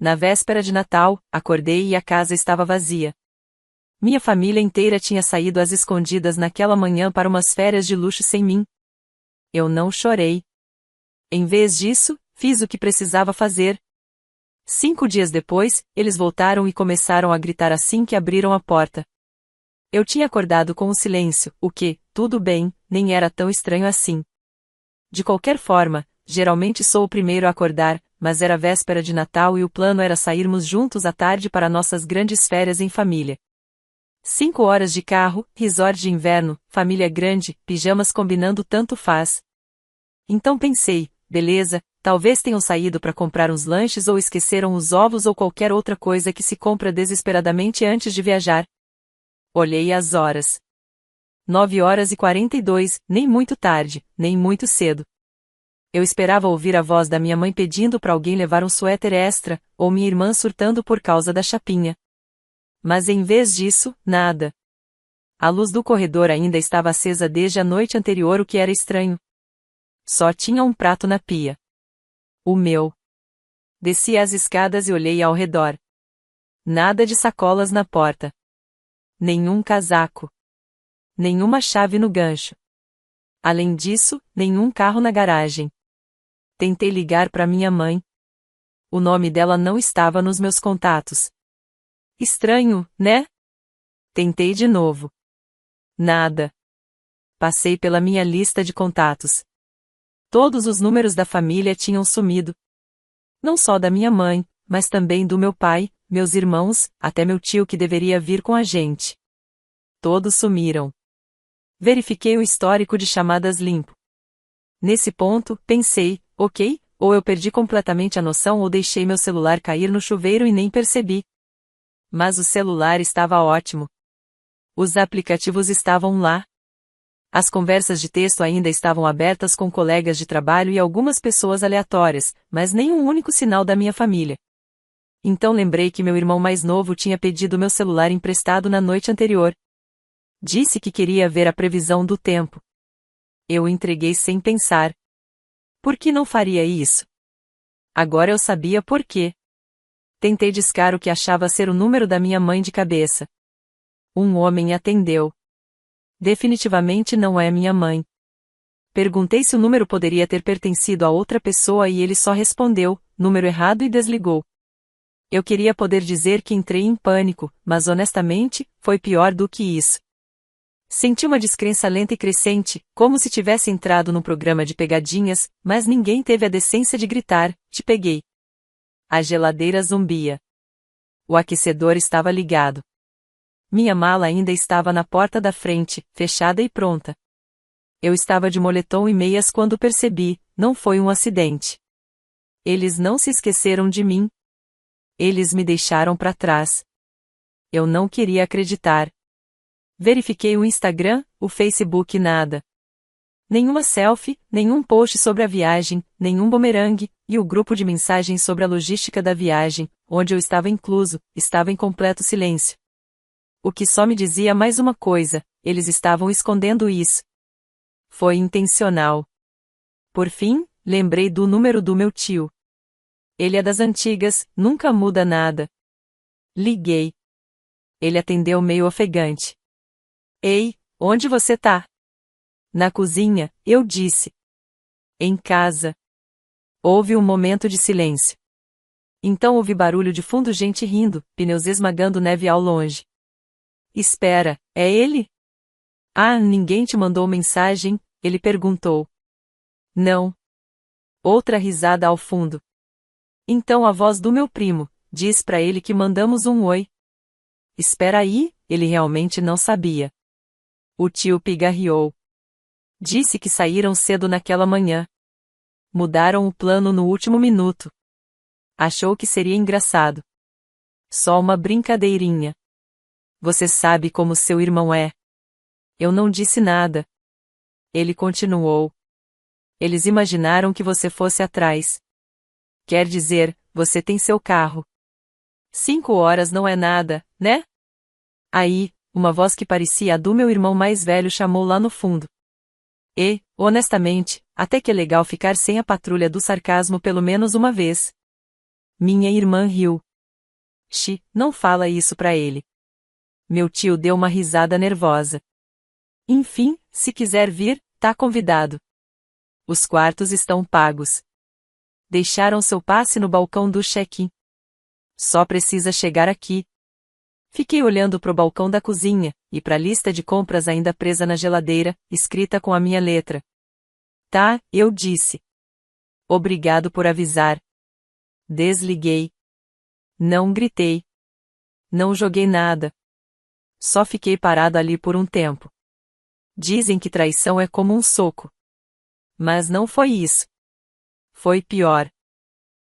Na véspera de Natal, acordei e a casa estava vazia. Minha família inteira tinha saído às escondidas naquela manhã para umas férias de luxo sem mim. Eu não chorei. Em vez disso, fiz o que precisava fazer. 5 dias depois, eles voltaram e começaram a gritar assim que abriram a porta. Eu tinha acordado com o silêncio, o que, tudo bem, nem era tão estranho assim. De qualquer forma, geralmente sou o primeiro a acordar, mas era véspera de Natal e o plano era sairmos juntos à tarde para nossas grandes férias em família. 5 horas de carro, resort de inverno, família grande, pijamas combinando tanto faz. Então pensei, beleza, talvez tenham saído para comprar uns lanches ou esqueceram os ovos ou qualquer outra coisa que se compra desesperadamente antes de viajar. Olhei as horas. 9h42, nem muito tarde, nem muito cedo. Eu esperava ouvir a voz da minha mãe pedindo para alguém levar um suéter extra, ou minha irmã surtando por causa da chapinha. Mas em vez disso, nada. A luz do corredor ainda estava acesa desde a noite anterior, o que era estranho. Só tinha um prato na pia. O meu. Desci as escadas e olhei ao redor. Nada de sacolas na porta. Nenhum casaco. Nenhuma chave no gancho. Além disso, nenhum carro na garagem. Tentei ligar para minha mãe. O nome dela não estava nos meus contatos. Estranho, né? Tentei de novo. Nada. Passei pela minha lista de contatos. Todos os números da família tinham sumido. Não só da minha mãe, mas também do meu pai, meus irmãos, até meu tio que deveria vir com a gente. Todos sumiram. Verifiquei o histórico de chamadas limpo. Nesse ponto, pensei, ok, ou eu perdi completamente a noção ou deixei meu celular cair no chuveiro e nem percebi. Mas o celular estava ótimo. Os aplicativos estavam lá. As conversas de texto ainda estavam abertas com colegas de trabalho e algumas pessoas aleatórias, mas nenhum único sinal da minha família. Então lembrei que meu irmão mais novo tinha pedido meu celular emprestado na noite anterior. Disse que queria ver a previsão do tempo. Eu entreguei sem pensar. Por que não faria isso? Agora eu sabia por quê. Tentei discar o que achava ser o número da minha mãe de cabeça. Um homem atendeu. Definitivamente não é minha mãe. Perguntei se o número poderia ter pertencido a outra pessoa e ele só respondeu, número errado, e desligou. Eu queria poder dizer que entrei em pânico, mas honestamente, foi pior do que isso. Senti uma descrença lenta e crescente, como se tivesse entrado num programa de pegadinhas, mas ninguém teve a decência de gritar, te peguei. A geladeira zumbia. O aquecedor estava ligado. Minha mala ainda estava na porta da frente, fechada e pronta. Eu estava de moletom e meias quando percebi, não foi um acidente. Eles não se esqueceram de mim. Eles me deixaram para trás. Eu não queria acreditar. Verifiquei o Instagram, o Facebook, nada. Nenhuma selfie, nenhum post sobre a viagem, nenhum bumerangue, e o grupo de mensagens sobre a logística da viagem, onde eu estava incluso, estava em completo silêncio. O que só me dizia mais uma coisa, eles estavam escondendo isso. Foi intencional. Por fim, lembrei do número do meu tio. Ele é das antigas, nunca muda nada. Liguei. Ele atendeu meio ofegante. Ei, onde você tá? Na cozinha, eu disse. Em casa. Houve um momento de silêncio. Então ouvi barulho de fundo, gente rindo, pneus esmagando neve ao longe. Espera, é ele? Ah, ninguém te mandou mensagem? Ele perguntou. Não. Outra risada ao fundo. Então a voz do meu primo, diz pra ele que mandamos um oi. Espera aí, ele realmente não sabia. O tio pigarreou. Disse que saíram cedo naquela manhã. Mudaram o plano no último minuto. Achou que seria engraçado. Só uma brincadeirinha. Você sabe como seu irmão é. Eu não disse nada. Ele continuou. Eles imaginaram que você fosse atrás. Quer dizer, você tem seu carro. 5 horas não é nada, né? Aí, uma voz que parecia a do meu irmão mais velho chamou lá no fundo. E, honestamente, até que é legal ficar sem a patrulha do sarcasmo pelo menos uma vez. Minha irmã riu. Não fala isso pra ele. Meu tio deu uma risada nervosa. Enfim, se quiser vir, tá convidado. Os quartos estão pagos. Deixaram seu passe no balcão do check-in. Só precisa chegar aqui. Fiquei olhando pro balcão da cozinha, e pra lista de compras ainda presa na geladeira, escrita com a minha letra. Tá, eu disse. Obrigado por avisar. Desliguei. Não gritei. Não joguei nada. Só fiquei parado ali por um tempo. Dizem que traição é como um soco. Mas não foi isso. Foi pior.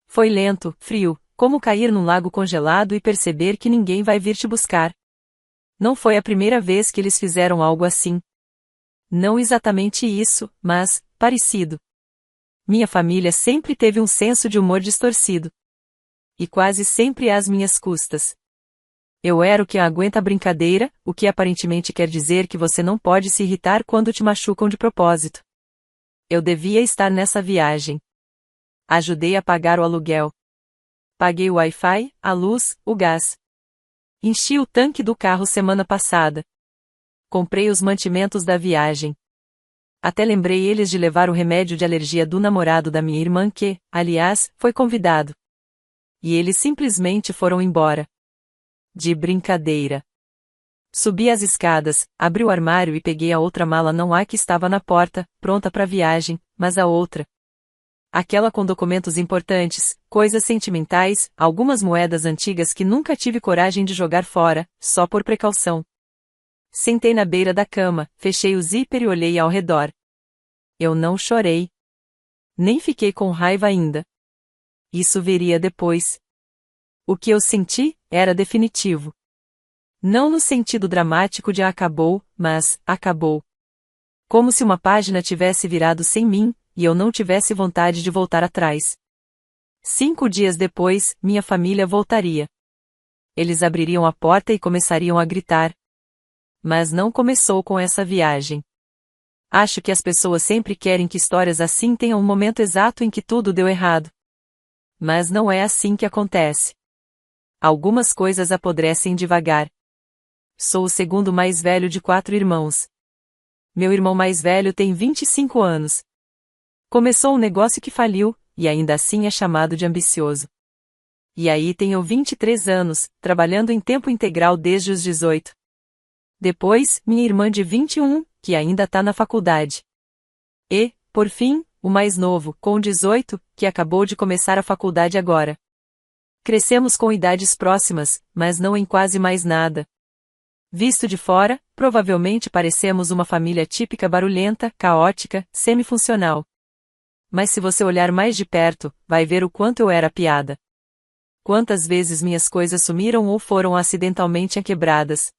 Foi lento, frio, como cair num lago congelado e perceber que ninguém vai vir te buscar. Não foi a primeira vez que eles fizeram algo assim. Não exatamente isso, mas parecido. Minha família sempre teve um senso de humor distorcido. E quase sempre às minhas custas. Eu era o que aguenta a brincadeira, o que aparentemente quer dizer que você não pode se irritar quando te machucam de propósito. Eu devia estar nessa viagem. Ajudei a pagar o aluguel. Paguei o Wi-Fi, a luz, o gás. Enchi o tanque do carro semana passada. Comprei os mantimentos da viagem. Até lembrei eles de levar o remédio de alergia do namorado da minha irmã que, aliás, foi convidado. E eles simplesmente foram embora. De brincadeira. Subi as escadas, abri o armário e peguei a outra mala não a que estava na porta, pronta para a viagem, mas a outra. Aquela com documentos importantes, coisas sentimentais, algumas moedas antigas que nunca tive coragem de jogar fora, só por precaução. Sentei na beira da cama, fechei o zíper e olhei ao redor. Eu não chorei. Nem fiquei com raiva ainda. Isso viria depois. O que eu senti era definitivo. Não no sentido dramático de acabou, mas acabou. Como se uma página tivesse virado sem mim, e eu não tivesse vontade de voltar atrás. 5 dias depois, minha família voltaria. Eles abririam a porta e começariam a gritar. Mas não começou com essa viagem. Acho que as pessoas sempre querem que histórias assim tenham um momento exato em que tudo deu errado. Mas não é assim que acontece. Algumas coisas apodrecem devagar. Sou o segundo mais velho de 4 irmãos. Meu irmão mais velho tem 25 anos. Começou um negócio que faliu, e ainda assim é chamado de ambicioso. E aí tenho 23 anos, trabalhando em tempo integral desde os 18. Depois, minha irmã de 21, que ainda tá na faculdade. E, por fim, o mais novo, com 18, que acabou de começar a faculdade agora. Crescemos com idades próximas, mas não em quase mais nada. Visto de fora, provavelmente parecemos uma família típica barulhenta, caótica, semifuncional. Mas se você olhar mais de perto, vai ver o quanto eu era piada. Quantas vezes minhas coisas sumiram ou foram acidentalmente quebradas.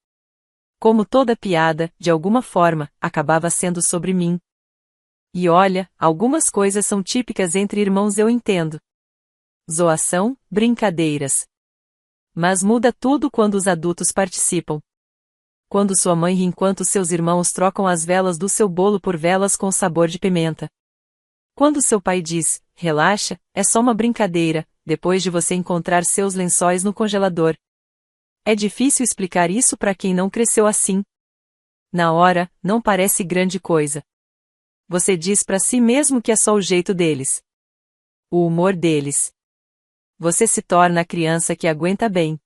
Como toda piada, de alguma forma, acabava sendo sobre mim. E olha, algumas coisas são típicas entre irmãos, eu entendo. Zoação, brincadeiras. Mas muda tudo quando os adultos participam. Quando sua mãe ri enquanto seus irmãos trocam as velas do seu bolo por velas com sabor de pimenta. Quando seu pai diz, relaxa, é só uma brincadeira, depois de você encontrar seus lençóis no congelador. É difícil explicar isso para quem não cresceu assim. Na hora, não parece grande coisa. Você diz para si mesmo que é só o jeito deles. O humor deles. Você se torna a criança que aguenta bem.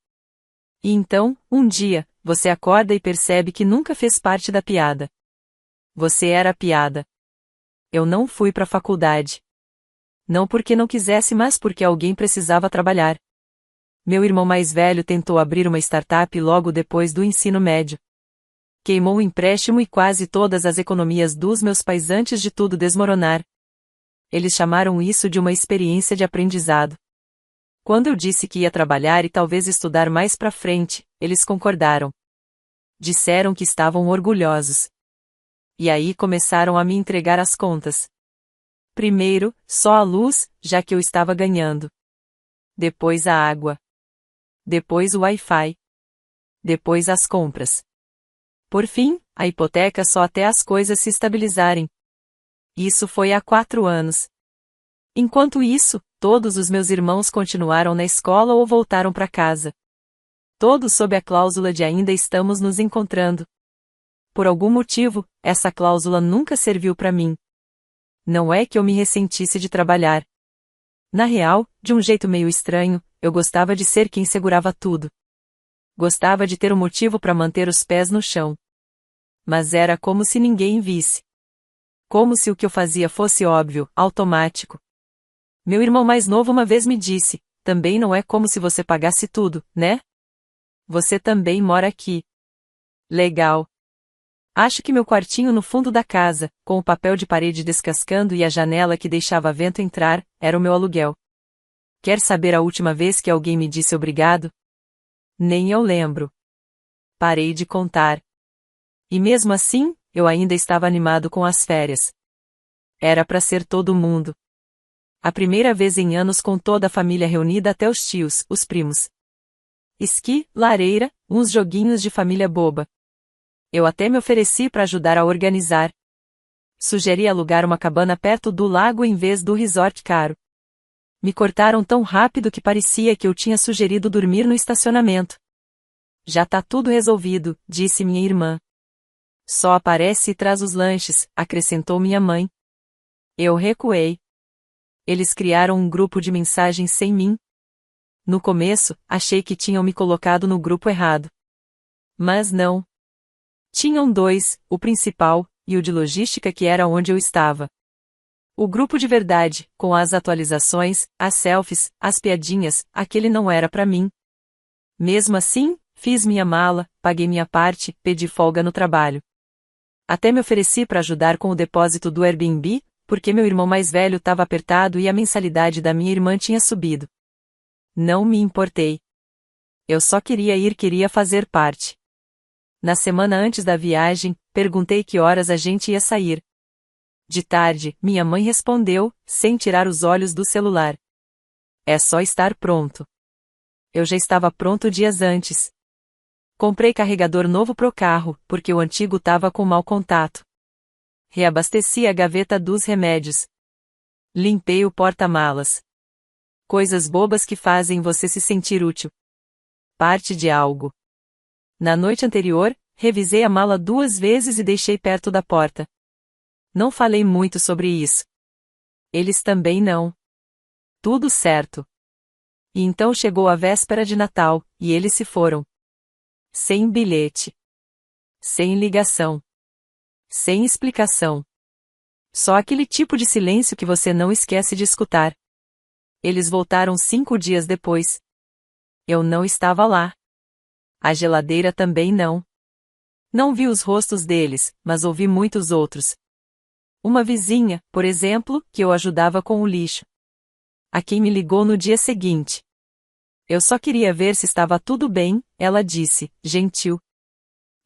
E então, um dia, você acorda e percebe que nunca fez parte da piada. Você era a piada. Eu não fui para a faculdade. Não porque não quisesse, mas porque alguém precisava trabalhar. Meu irmão mais velho tentou abrir uma startup logo depois do ensino médio. Queimou o empréstimo e quase todas as economias dos meus pais antes de tudo desmoronar. Eles chamaram isso de uma experiência de aprendizado. Quando eu disse que ia trabalhar e talvez estudar mais pra frente, eles concordaram. Disseram que estavam orgulhosos. E aí começaram a me entregar as contas. Primeiro, só a luz, já que eu estava ganhando. Depois a água. Depois o Wi-Fi. Depois as compras. Por fim, a hipoteca só até as coisas se estabilizarem. Isso foi há 4 anos. Enquanto isso, todos os meus irmãos continuaram na escola ou voltaram para casa. Todos sob a cláusula de ainda estamos nos encontrando. Por algum motivo, essa cláusula nunca serviu para mim. Não é que eu me ressentisse de trabalhar. Na real, de um jeito meio estranho, eu gostava de ser quem segurava tudo. Gostava de ter um motivo para manter os pés no chão. Mas era como se ninguém visse. Como se o que eu fazia fosse óbvio, automático. Meu irmão mais novo uma vez me disse, também não é como se você pagasse tudo, né? Você também mora aqui. Legal. Acho que meu quartinho no fundo da casa, com o papel de parede descascando e a janela que deixava vento entrar, era o meu aluguel. Quer saber a última vez que alguém me disse obrigado? Nem eu lembro. Parei de contar. E mesmo assim, eu ainda estava animado com as férias. Era para ser todo mundo. A primeira vez em anos com toda a família reunida até os tios, os primos. Esqui, lareira, uns joguinhos de família boba. Eu até me ofereci para ajudar a organizar. Sugeri alugar uma cabana perto do lago em vez do resort caro. Me cortaram tão rápido que parecia que eu tinha sugerido dormir no estacionamento. Já tá tudo resolvido, disse minha irmã. Só aparece e traz os lanches, acrescentou minha mãe. Eu recuei. Eles criaram um grupo de mensagens sem mim. No começo, achei que tinham me colocado no grupo errado. Mas não. Tinham dois, o principal, e o de logística que era onde eu estava. O grupo de verdade, com as atualizações, as selfies, as piadinhas, aquele não era para mim. Mesmo assim, fiz minha mala, paguei minha parte, pedi folga no trabalho. Até me ofereci para ajudar com o depósito do Airbnb, porque meu irmão mais velho estava apertado e a mensalidade da minha irmã tinha subido. Não me importei. Eu só queria fazer parte. Na semana antes da viagem, perguntei que horas a gente ia sair. De tarde, minha mãe respondeu, sem tirar os olhos do celular. É só estar pronto. Eu já estava pronto dias antes. Comprei carregador novo pro carro, porque o antigo tava com mau contato. Reabasteci a gaveta dos remédios. Limpei o porta-malas. Coisas bobas que fazem você se sentir útil. Parte de algo. Na noite anterior, revisei a mala 2 vezes e deixei perto da porta. Não falei muito sobre isso. Eles também não. Tudo certo. E então chegou a véspera de Natal, e eles se foram. Sem bilhete. Sem ligação. Sem explicação. Só aquele tipo de silêncio que você não esquece de escutar. Eles voltaram 5 dias depois. Eu não estava lá. A geladeira também não. Não vi os rostos deles, mas ouvi muitos outros. Uma vizinha, por exemplo, que eu ajudava com o lixo. A quem me ligou no dia seguinte. Eu só queria ver se estava tudo bem, ela disse, gentil.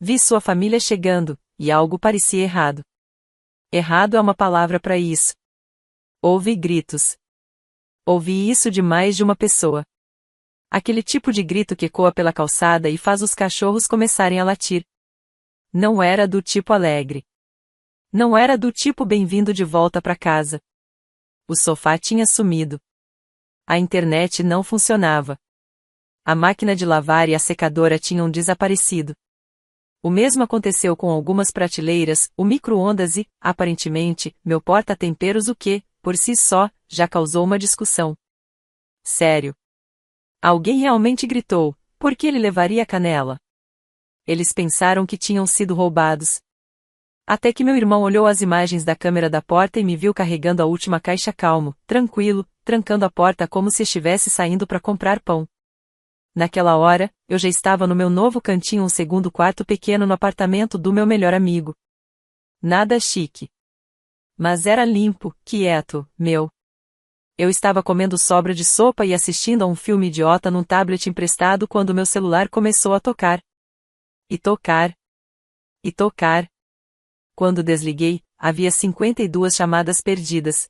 Vi sua família chegando, e algo parecia errado. Errado é uma palavra para isso. Houve gritos. Ouvi isso de mais de uma pessoa. Aquele tipo de grito que ecoa pela calçada e faz os cachorros começarem a latir. Não era do tipo alegre. Não era do tipo bem-vindo de volta para casa. O sofá tinha sumido. A internet não funcionava. A máquina de lavar e a secadora tinham desaparecido. O mesmo aconteceu com algumas prateleiras, o micro-ondas e, aparentemente, meu porta-temperos, o que, por si só, já causou uma discussão. Sério. Alguém realmente gritou, por que ele levaria canela? Eles pensaram que tinham sido roubados. Até que meu irmão olhou as imagens da câmera da porta e me viu carregando a última caixa calmo, tranquilo, trancando a porta como se estivesse saindo para comprar pão. Naquela hora, eu já estava no meu novo cantinho, um segundo quarto pequeno no apartamento do meu melhor amigo. Nada chique. Mas era limpo, quieto, meu. Eu estava comendo sobra de sopa e assistindo a um filme idiota num tablet emprestado quando meu celular começou a tocar. E tocar. E tocar. Quando desliguei, havia 52 chamadas perdidas.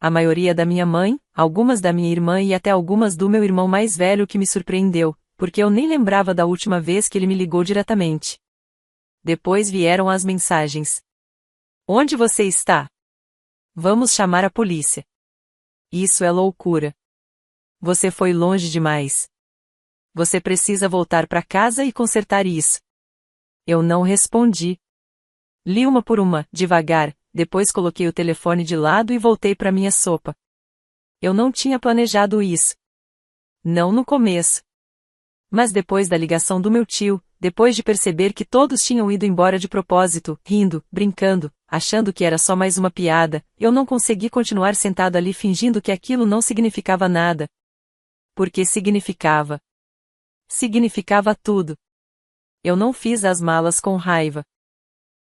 A maioria da minha mãe, algumas da minha irmã e até algumas do meu irmão mais velho, que me surpreendeu, porque eu nem lembrava da última vez que ele me ligou diretamente. Depois vieram as mensagens. Onde você está? Vamos chamar a polícia. Isso é loucura. Você foi longe demais. Você precisa voltar para casa e consertar isso. Eu não respondi. Li uma por uma, devagar, depois coloquei o telefone de lado e voltei para minha sopa. Eu não tinha planejado isso. Não no começo. Mas depois da ligação do meu tio, depois de perceber que todos tinham ido embora de propósito, rindo, brincando, achando que era só mais uma piada, eu não consegui continuar sentado ali fingindo que aquilo não significava nada. Porque significava. Significava tudo. Eu não fiz as malas com raiva.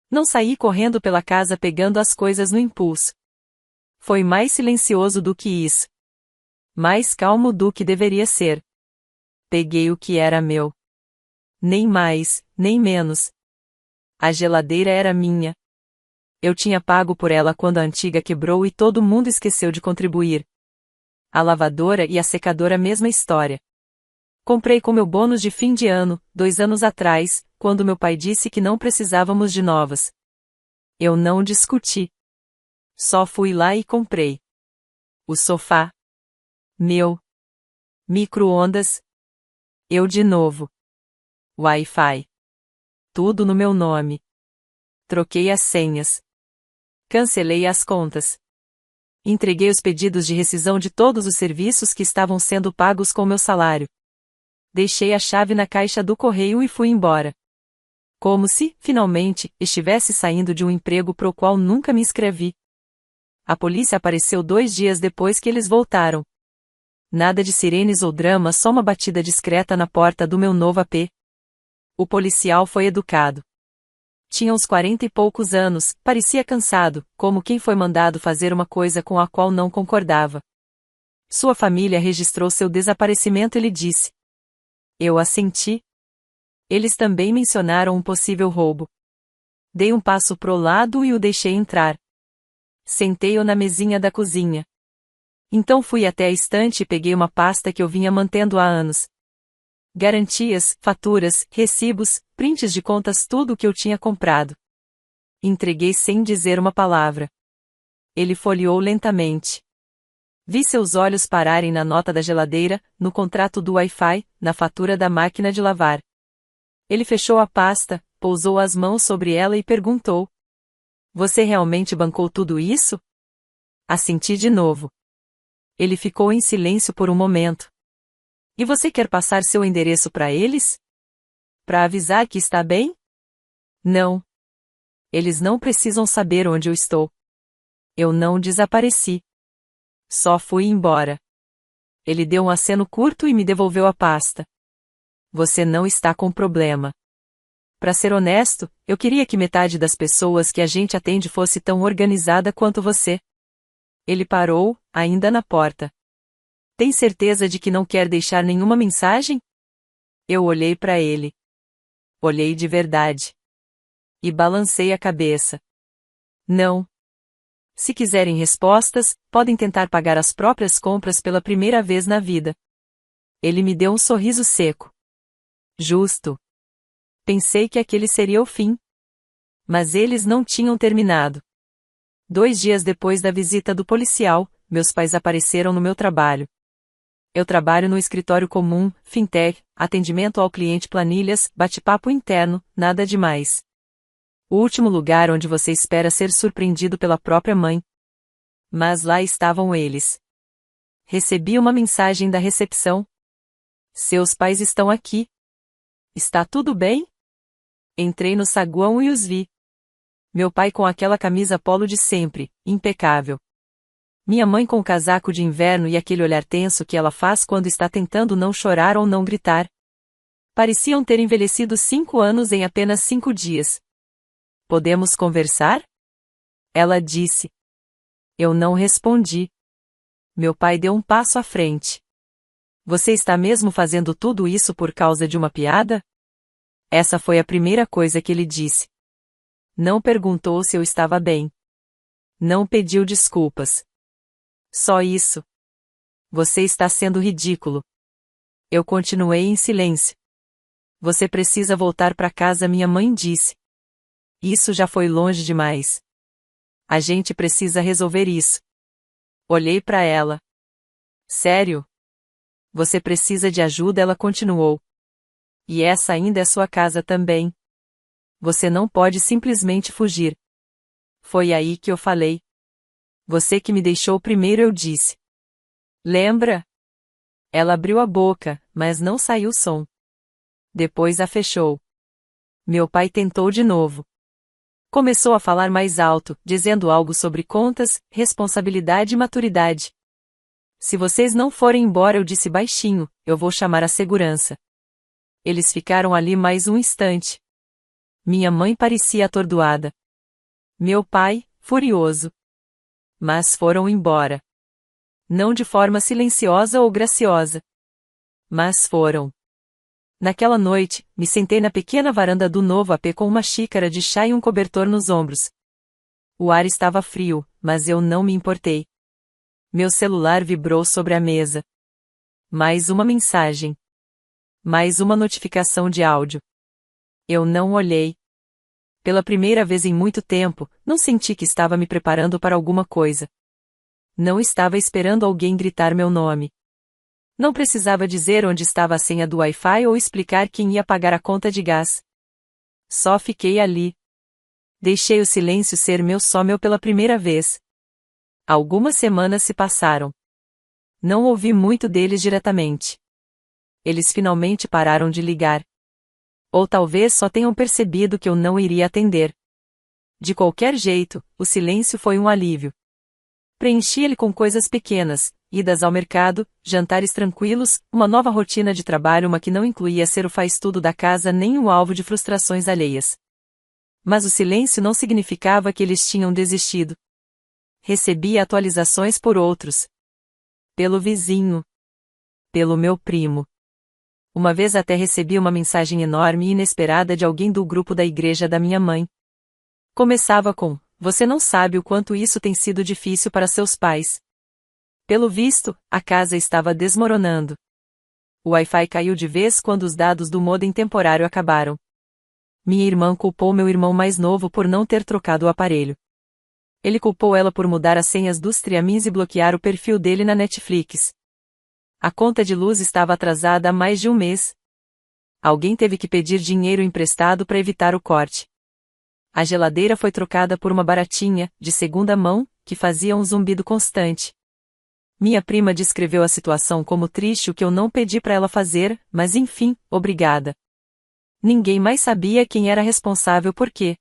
Não saí correndo pela casa pegando as coisas no impulso. Foi mais silencioso do que isso. Mais calmo do que deveria ser. Peguei o que era meu. Nem mais, nem menos. A geladeira era minha. Eu tinha pago por ela quando a antiga quebrou e todo mundo esqueceu de contribuir. A lavadora e a secadora, mesma história. Comprei com meu bônus de fim de ano, 2 anos atrás, quando meu pai disse que não precisávamos de novas. Eu não discuti. Só fui lá e comprei. O sofá. Meu. Micro-ondas. Eu de novo. Wi-Fi. Tudo no meu nome. Troquei as senhas. Cancelei as contas. Entreguei os pedidos de rescisão de todos os serviços que estavam sendo pagos com meu salário. Deixei a chave na caixa do correio e fui embora. Como se, finalmente, estivesse saindo de um emprego pro qual nunca me inscrevi. A polícia apareceu 2 dias depois que eles voltaram. Nada de sirenes ou drama, só uma batida discreta na porta do meu novo AP. O policial foi educado. Tinha uns 40 e poucos anos, parecia cansado, como quem foi mandado fazer uma coisa com a qual não concordava. Sua família registrou seu desaparecimento e lhe disse. Eu assenti. Eles também mencionaram um possível roubo. Dei um passo pro lado e o deixei entrar. Sentei-o na mesinha da cozinha. Então fui até a estante e peguei uma pasta que eu vinha mantendo há anos. Garantias, faturas, recibos, prints de contas, tudo o que eu tinha comprado. Entreguei sem dizer uma palavra. Ele folheou lentamente. Vi seus olhos pararem na nota da geladeira, no contrato do Wi-Fi, na fatura da máquina de lavar. Ele fechou a pasta, pousou as mãos sobre ela e perguntou. Você realmente bancou tudo isso? Assenti de novo. Ele ficou em silêncio por um momento. E você quer passar seu endereço para eles? Para avisar que está bem? Não. Eles não precisam saber onde eu estou. Eu não desapareci. Só fui embora. Ele deu um aceno curto e me devolveu a pasta. Você não está com problema. Para ser honesto, eu queria que metade das pessoas que a gente atende fosse tão organizada quanto você. Ele parou, ainda na porta. Tem certeza de que não quer deixar nenhuma mensagem? Eu olhei para ele. Olhei de verdade. E balancei a cabeça. Não. Se quiserem respostas, podem tentar pagar as próprias compras pela primeira vez na vida. Ele me deu um sorriso seco. Justo. Pensei que aquele seria o fim. Mas eles não tinham terminado. 2 dias depois da visita do policial, meus pais apareceram no meu trabalho. Eu trabalho no escritório comum, fintech, atendimento ao cliente, planilhas, bate-papo interno, nada demais. O último lugar onde você espera ser surpreendido pela própria mãe. Mas lá estavam eles. Recebi uma mensagem da recepção. Seus pais estão aqui. Está tudo bem? Entrei no saguão e os vi. Meu pai com aquela camisa polo de sempre, impecável. Minha mãe com o casaco de inverno e aquele olhar tenso que ela faz quando está tentando não chorar ou não gritar. Pareciam ter envelhecido 5 anos em apenas 5 dias. Podemos conversar? Ela disse. Eu não respondi. Meu pai deu um passo à frente. Você está mesmo fazendo tudo isso por causa de uma piada? Essa foi a primeira coisa que ele disse. Não perguntou se eu estava bem. Não pediu desculpas. Só isso. Você está sendo ridículo. Eu continuei em silêncio. Você precisa voltar para casa, minha mãe disse. Isso já foi longe demais. A gente precisa resolver isso. Olhei para ela. Sério? Você precisa de ajuda, ela continuou. E essa ainda é sua casa também. Você não pode simplesmente fugir. Foi aí que eu falei. Você que me deixou primeiro, eu disse. Lembra? Ela abriu a boca, mas não saiu som. Depois a fechou. Meu pai tentou de novo. Começou a falar mais alto, dizendo algo sobre contas, responsabilidade e maturidade. Se vocês não forem embora, eu disse baixinho, eu vou chamar a segurança. Eles ficaram ali mais um instante. Minha mãe parecia atordoada. Meu pai, furioso. Mas foram embora. Não de forma silenciosa ou graciosa. Mas foram. Naquela noite, me sentei na pequena varanda do novo AP com uma xícara de chá e um cobertor nos ombros. O ar estava frio, mas eu não me importei. Meu celular vibrou sobre a mesa. Mais uma mensagem. Mais uma notificação de áudio. Eu não olhei. Pela primeira vez em muito tempo, não senti que estava me preparando para alguma coisa. Não estava esperando alguém gritar meu nome. Não precisava dizer onde estava a senha do Wi-Fi ou explicar quem ia pagar a conta de gás. Só fiquei ali. Deixei o silêncio ser meu pela primeira vez. Algumas semanas se passaram. Não ouvi muito deles diretamente. Eles finalmente pararam de ligar. Ou talvez só tenham percebido que eu não iria atender. De qualquer jeito, o silêncio foi um alívio. Preenchi ele com coisas pequenas, idas ao mercado, jantares tranquilos, uma nova rotina de trabalho, uma que não incluía ser o faz-tudo da casa nem o alvo de frustrações alheias. Mas o silêncio não significava que eles tinham desistido. Recebia atualizações por outros. Pelo vizinho. Pelo meu primo. Uma vez até recebi uma mensagem enorme e inesperada de alguém do grupo da igreja da minha mãe. Começava com: você não sabe o quanto isso tem sido difícil para seus pais. Pelo visto, a casa estava desmoronando. O Wi-Fi caiu de vez quando os dados do modem temporário acabaram. Minha irmã culpou meu irmão mais novo por não ter trocado o aparelho. Ele culpou ela por mudar as senhas dos streamings e bloquear o perfil dele na Netflix. A conta de luz estava atrasada há mais de um mês. Alguém teve que pedir dinheiro emprestado para evitar o corte. A geladeira foi trocada por uma baratinha, de segunda mão, que fazia um zumbido constante. Minha prima descreveu a situação como triste, o que eu não pedi para ela fazer, mas enfim, obrigada. Ninguém mais sabia quem era responsável por quê.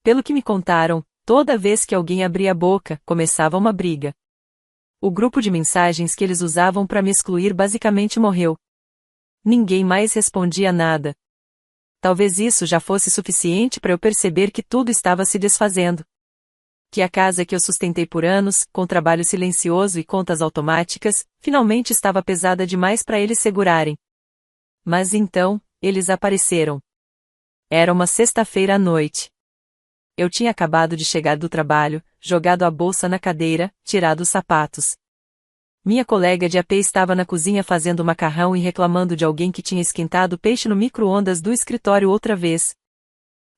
Pelo que me contaram, toda vez que alguém abria a boca, começava uma briga. O grupo de mensagens que eles usavam para me excluir basicamente morreu. Ninguém mais respondia nada. Talvez isso já fosse suficiente para eu perceber que tudo estava se desfazendo. Que a casa que eu sustentei por anos, com trabalho silencioso e contas automáticas, finalmente estava pesada demais para eles segurarem. Mas então, eles apareceram. Era uma sexta-feira à noite. Eu tinha acabado de chegar do trabalho, jogado a bolsa na cadeira, tirado os sapatos. Minha colega de AP estava na cozinha fazendo macarrão e reclamando de alguém que tinha esquentado peixe no micro-ondas do escritório outra vez.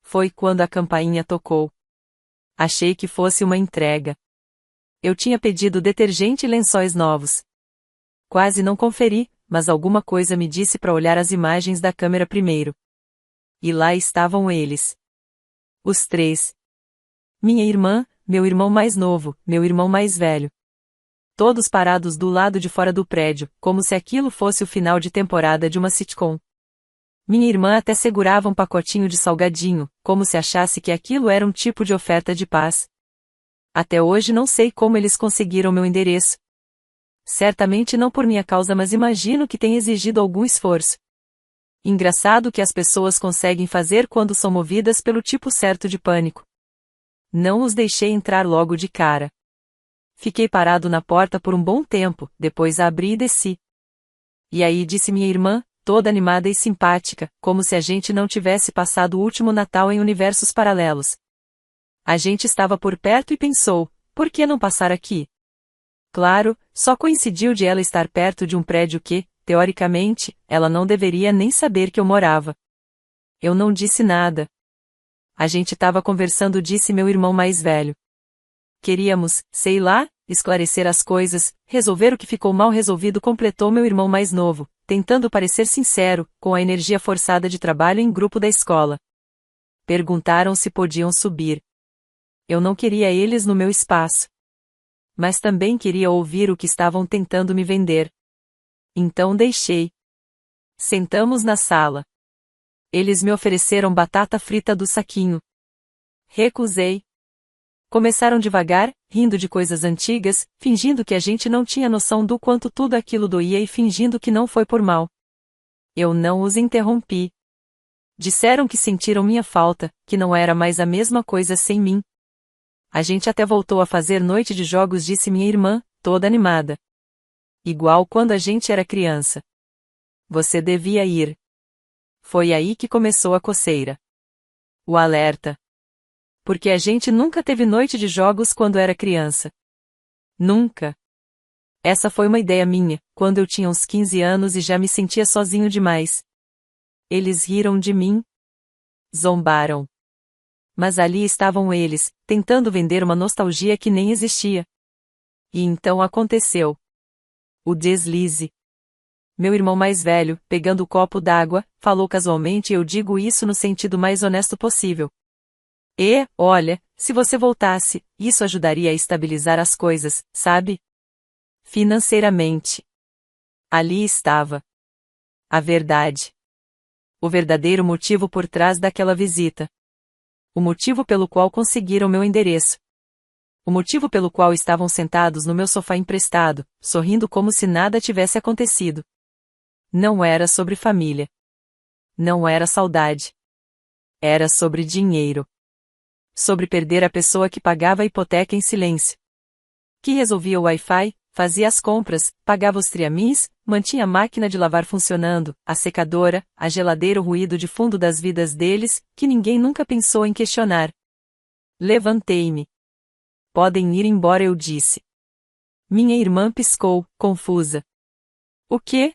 Foi quando a campainha tocou. Achei que fosse uma entrega. Eu tinha pedido detergente e lençóis novos. Quase não conferi, mas alguma coisa me disse para olhar as imagens da câmera primeiro. E lá estavam eles. Os três. Minha irmã, meu irmão mais novo, meu irmão mais velho. Todos parados do lado de fora do prédio, como se aquilo fosse o final de temporada de uma sitcom. Minha irmã até segurava um pacotinho de salgadinho, como se achasse que aquilo era um tipo de oferta de paz. Até hoje não sei como eles conseguiram meu endereço. Certamente não por minha causa, mas imagino que tenha exigido algum esforço. Engraçado o que as pessoas conseguem fazer quando são movidas pelo tipo certo de pânico. Não os deixei entrar logo de cara. Fiquei parado na porta por um bom tempo, depois a abri e desci. E aí, disse minha irmã, toda animada e simpática, como se a gente não tivesse passado o último Natal em universos paralelos. A gente estava por perto e pensou, por que não passar aqui? Claro, só coincidiu de ela estar perto de um prédio que, teoricamente, ela não deveria nem saber que eu morava. Eu não disse nada. A gente estava conversando, disse meu irmão mais velho. Queríamos, sei lá, esclarecer as coisas, resolver o que ficou mal resolvido, completou meu irmão mais novo, tentando parecer sincero, com a energia forçada de trabalho em grupo da escola. Perguntaram se podiam subir. Eu não queria eles no meu espaço. Mas também queria ouvir o que estavam tentando me vender. Então deixei. Sentamos na sala. Eles me ofereceram batata frita do saquinho. Recusei. Começaram devagar, rindo de coisas antigas, fingindo que a gente não tinha noção do quanto tudo aquilo doía e fingindo que não foi por mal. Eu não os interrompi. Disseram que sentiram minha falta, que não era mais a mesma coisa sem mim. A gente até voltou a fazer noite de jogos, disse minha irmã, toda animada. Igual quando a gente era criança. Você devia ir. Foi aí que começou a coceira. O alerta. Porque a gente nunca teve noite de jogos quando era criança. Nunca. Essa foi uma ideia minha, quando eu tinha uns 15 anos e já me sentia sozinho demais. Eles riram de mim. Zombaram. Mas ali estavam eles, tentando vender uma nostalgia que nem existia. E então aconteceu. O deslize. Meu irmão mais velho, pegando o copo d'água, falou casualmente, e eu digo isso no sentido mais honesto possível. E, olha, se você voltasse, isso ajudaria a estabilizar as coisas, sabe? Financeiramente. Ali estava. A verdade. O verdadeiro motivo por trás daquela visita. O motivo pelo qual conseguiram meu endereço. O motivo pelo qual estavam sentados no meu sofá emprestado, sorrindo como se nada tivesse acontecido. Não era sobre família. Não era saudade. Era sobre dinheiro. Sobre perder a pessoa que pagava a hipoteca em silêncio. Que resolvia o Wi-Fi, fazia as compras, pagava os triamins, mantinha a máquina de lavar funcionando, a secadora, a geladeira, o ruído de fundo das vidas deles, que ninguém nunca pensou em questionar. Levantei-me. Podem ir embora, eu disse. Minha irmã piscou, confusa. O quê?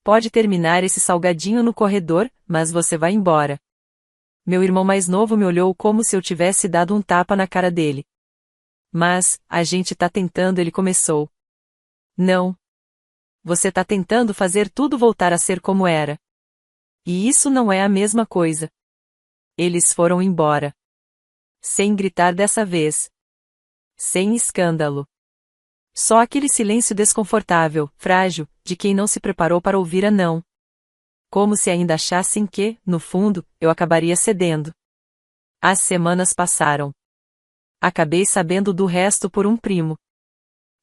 Pode terminar esse salgadinho no corredor, mas você vai embora. Meu irmão mais novo me olhou como se eu tivesse dado um tapa na cara dele. Mas, a gente tá tentando, ele começou. Não. Você tá tentando fazer tudo voltar a ser como era. E isso não é a mesma coisa. Eles foram embora. Sem gritar dessa vez. Sem escândalo. Só aquele silêncio desconfortável, frágil, de quem não se preparou para ouvir a não. Como se ainda achassem que, no fundo, eu acabaria cedendo. As semanas passaram. Acabei sabendo do resto por um primo.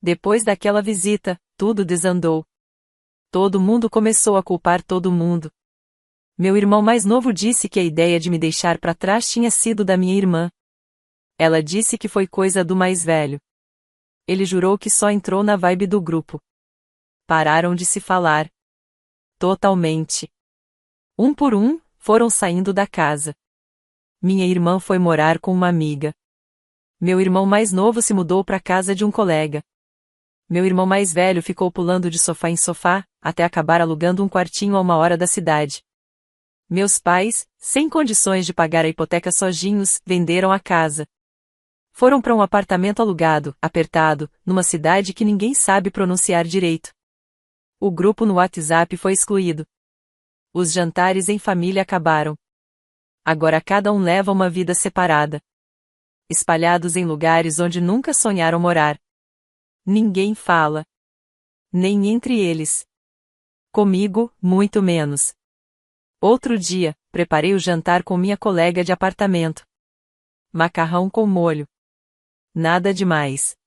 Depois daquela visita, tudo desandou. Todo mundo começou a culpar todo mundo. Meu irmão mais novo disse que a ideia de me deixar para trás tinha sido da minha irmã. Ela disse que foi coisa do mais velho. Ele jurou que só entrou na vibe do grupo. Pararam de se falar. Totalmente. Um por um, foram saindo da casa. Minha irmã foi morar com uma amiga. Meu irmão mais novo se mudou para a casa de um colega. Meu irmão mais velho ficou pulando de sofá em sofá, até acabar alugando um quartinho a 1 hora da cidade. Meus pais, sem condições de pagar a hipoteca sozinhos, venderam a casa. Foram para um apartamento alugado, apertado, numa cidade que ninguém sabe pronunciar direito. O grupo no WhatsApp foi excluído. Os jantares em família acabaram. Agora cada um leva uma vida separada. Espalhados em lugares onde nunca sonharam morar. Ninguém fala. Nem entre eles. Comigo, muito menos. Outro dia, preparei o jantar com minha colega de apartamento. Macarrão com molho. Nada demais.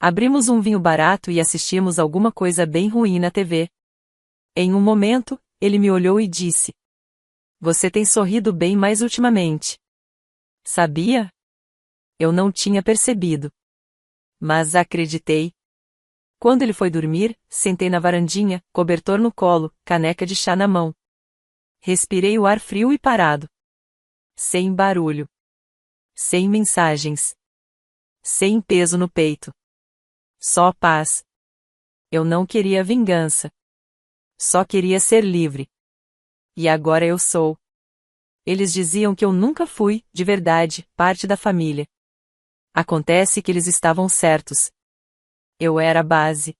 Abrimos um vinho barato e assistimos alguma coisa bem ruim na TV. Em um momento, ele me olhou e disse: Você tem sorrido bem mais ultimamente. Sabia? Eu não tinha percebido. Mas acreditei. Quando ele foi dormir, sentei na varandinha, cobertor no colo, caneca de chá na mão. Respirei o ar frio e parado. Sem barulho. Sem mensagens. Sem peso no peito. Só paz. Eu não queria vingança. Só queria ser livre. E agora eu sou. Eles diziam que eu nunca fui, de verdade, parte da família. Acontece que eles estavam certos. Eu era a base.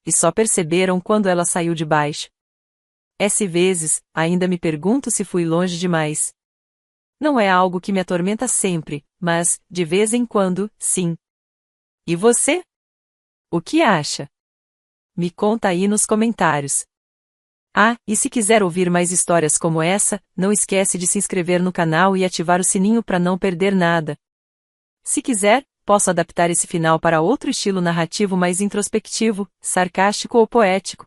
E só perceberam quando ela saiu de baixo. Vezes, ainda me pergunto se fui longe demais. Não é algo que me atormenta sempre, mas, de vez em quando, sim. E você? O que acha? Me conta aí nos comentários. Ah, e se quiser ouvir mais histórias como essa, não esquece de se inscrever no canal e ativar o sininho para não perder nada. Se quiser, posso adaptar esse final para outro estilo narrativo mais introspectivo, sarcástico ou poético.